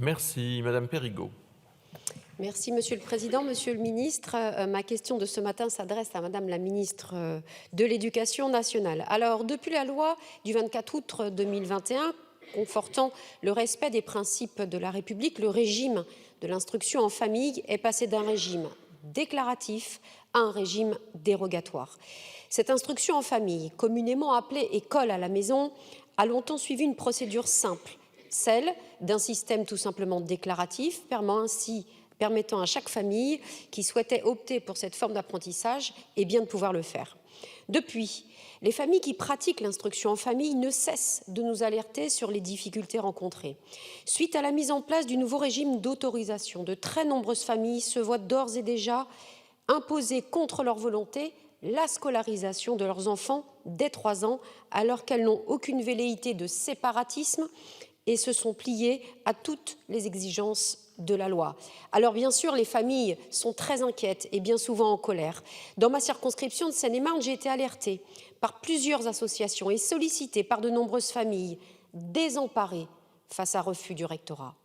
Merci. Madame Perrigot. Merci Monsieur le Président. Monsieur le Ministre, ma question de ce matin s'adresse à Madame la Ministre de l'Éducation nationale. Alors, depuis la loi du 24 août 2021, confortant le respect des principes de la République, le régime de l'instruction en famille est passé d'un régime déclaratif à un régime dérogatoire. Cette instruction en famille, communément appelée école à la maison, a longtemps suivi une procédure simple, celle d'un système tout simplement déclaratif, permettant à chaque famille qui souhaitait opter pour cette forme d'apprentissage de pouvoir le faire. Depuis, les familles qui pratiquent l'instruction en famille ne cessent de nous alerter sur les difficultés rencontrées. Suite à la mise en place du nouveau régime d'autorisation, de très nombreuses familles se voient d'ores et déjà imposer contre leur volonté la scolarisation de leurs enfants dès 3 ans, alors qu'elles n'ont aucune velléité de séparatisme et se sont pliées à toutes les exigences de la loi. Alors bien sûr, les familles sont très inquiètes et bien souvent en colère. Dans ma circonscription de Seine-et-Marne, j'ai été alertée par plusieurs associations et sollicitée par de nombreuses familles désemparées face à refus du rectorat.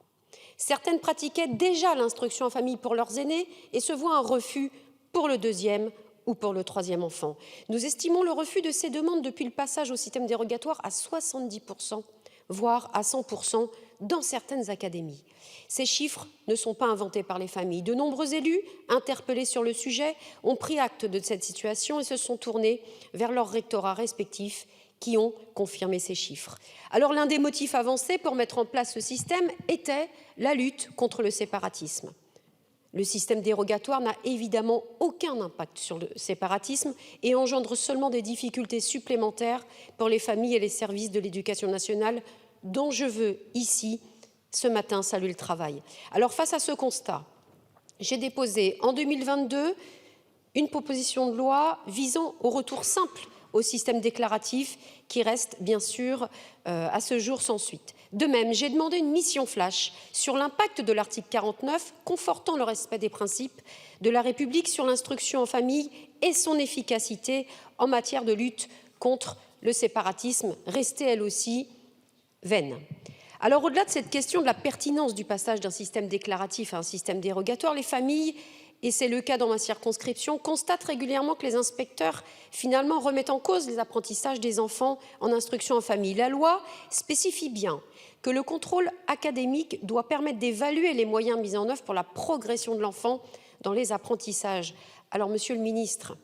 Certaines pratiquaient déjà l'instruction en famille pour leurs aînés et se voient un refus pour le 2e ou pour le 3e enfant. Nous estimons le refus de ces demandes depuis le passage au système dérogatoire à 70%, voire à 100% dans certaines académies. Ces chiffres ne sont pas inventés par les familles. De nombreux élus, interpellés sur le sujet, ont pris acte de cette situation et se sont tournés vers leurs rectorats respectifs qui ont confirmé ces chiffres. Alors l'un des motifs avancés pour mettre en place ce système était la lutte contre le séparatisme. Le système dérogatoire n'a évidemment aucun impact sur le séparatisme et engendre seulement des difficultés supplémentaires pour les familles et les services de l'éducation nationale dont je veux ici, ce matin, saluer le travail. Alors face à ce constat, j'ai déposé en 2022 une proposition de loi visant au retour simple au système déclaratif qui reste bien sûr à ce jour sans suite. De même, j'ai demandé une mission flash sur l'impact de l'article 49 confortant le respect des principes de la République sur l'instruction en famille et son efficacité en matière de lutte contre le séparatisme, restée elle aussi vaine. Alors au-delà de cette question de la pertinence du passage d'un système déclaratif à un système dérogatoire, les familles, et c'est le cas dans ma circonscription, constatent régulièrement que les inspecteurs finalement remettent en cause les apprentissages des enfants en instruction en famille. La loi spécifie bien que le contrôle académique doit permettre d'évaluer les moyens mis en œuvre pour la progression de l'enfant dans les apprentissages. Alors, Monsieur le Ministre,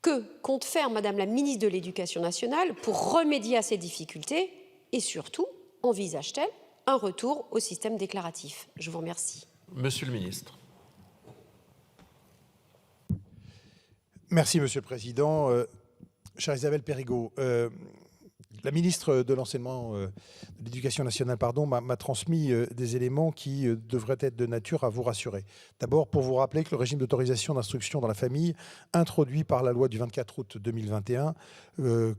que compte faire Madame la Ministre de l'Éducation nationale pour remédier à ces difficultés et surtout, envisage-t-elle un retour au système déclaratif? Je vous remercie. Monsieur le Ministre. Merci, Monsieur le Président. Chère Isabelle Perrigot, la ministre de l'Enseignement, de l'Éducation nationale, m'a transmis des éléments qui devraient être de nature à vous rassurer. D'abord, pour vous rappeler que le régime d'autorisation d'instruction dans la famille, introduit par la loi du 24 août 2021,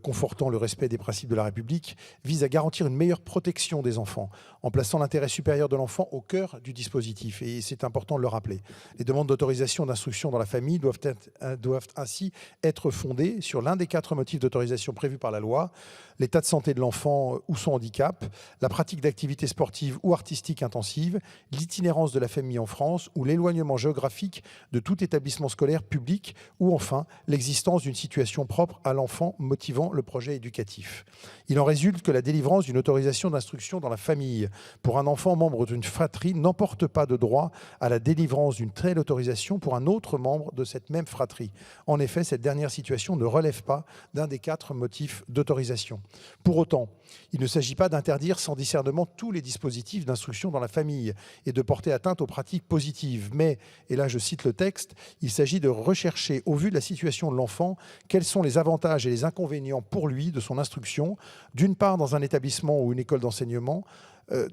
confortant le respect des principes de la République, vise à garantir une meilleure protection des enfants, en plaçant l'intérêt supérieur de l'enfant au cœur du dispositif. Et c'est important de le rappeler. Les demandes d'autorisation d'instruction dans la famille doivent ainsi être fondées sur l'un des 4 motifs d'autorisation prévus par la loi: l'état de santé de l'enfant ou son handicap, la pratique d'activités sportives ou artistiques intensives, l'itinérance de la famille en France ou l'éloignement géographique de tout établissement scolaire public ou enfin l'existence d'une situation propre à l'enfant motivant le projet éducatif. Il en résulte que la délivrance d'une autorisation d'instruction dans la famille pour un enfant membre d'une fratrie n'emporte pas de droit à la délivrance d'une telle autorisation pour un autre membre de cette même fratrie. En effet, cette dernière situation ne relève pas d'un des 4 motifs d'autorisation. Pour autant, il ne s'agit pas d'interdire sans discernement tous les dispositifs d'instruction dans la famille et de porter atteinte aux pratiques positives. Mais, et là je cite le texte, il s'agit de rechercher, au vu de la situation de l'enfant, quels sont les avantages et les inconvénients pour lui de son instruction, d'une part dans un établissement ou une école d'enseignement,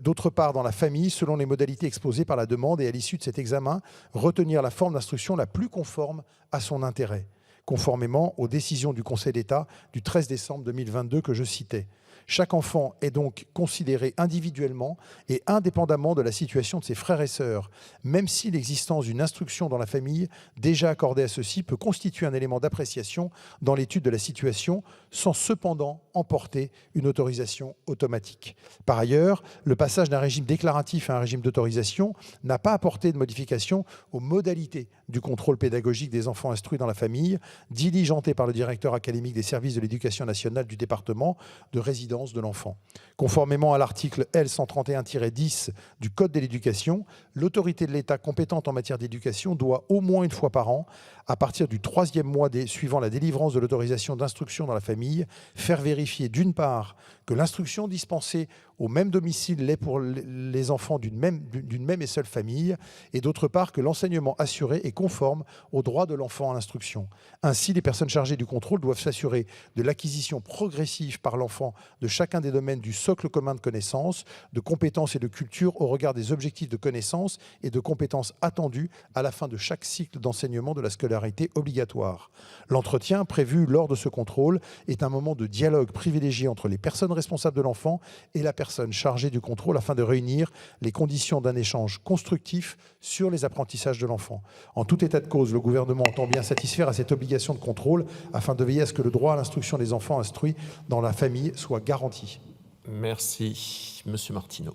d'autre part dans la famille, selon les modalités exposées par la demande, et à l'issue de cet examen, retenir la forme d'instruction la plus conforme à son intérêt, conformément aux décisions du Conseil d'État du 13 décembre 2022 que je citais. Chaque enfant est donc considéré individuellement et indépendamment de la situation de ses frères et sœurs, même si l'existence d'une instruction dans la famille déjà accordée à ceux-ci peut constituer un élément d'appréciation dans l'étude de la situation, sans cependant emporter une autorisation automatique. Par ailleurs, le passage d'un régime déclaratif à un régime d'autorisation n'a pas apporté de modification aux modalités du contrôle pédagogique des enfants instruits dans la famille, diligenté par le directeur académique des services de l'éducation nationale du département de résidence de l'enfant. Conformément à l'article L131-10 du Code de l'éducation, l'autorité de l'État compétente en matière d'éducation doit au moins une fois par an, à partir du 3e mois suivant la délivrance de l'autorisation d'instruction dans la famille, faire vérifier d'une part que l'instruction dispensée au même domicile l'est pour les enfants d'une même et seule famille, et d'autre part que l'enseignement assuré est conforme aux droits de l'enfant à l'instruction. Ainsi, les personnes chargées du contrôle doivent s'assurer de l'acquisition progressive par l'enfant de chacun des domaines du socle commun de connaissances, de compétences et de culture au regard des objectifs de connaissances et de compétences attendus à la fin de chaque cycle d'enseignement de la scolarité obligatoire. L'entretien prévu lors de ce contrôle est un moment de dialogue privilégié entre les personnes responsables de l'enfant et la personne chargée du contrôle afin de réunir les conditions d'un échange constructif sur les apprentissages de l'enfant. En tout état de cause, le gouvernement entend bien satisfaire à cette obligation de contrôle afin de veiller à ce que le droit à l'instruction des enfants instruits dans la famille soit garanti. Merci. Monsieur Martineau.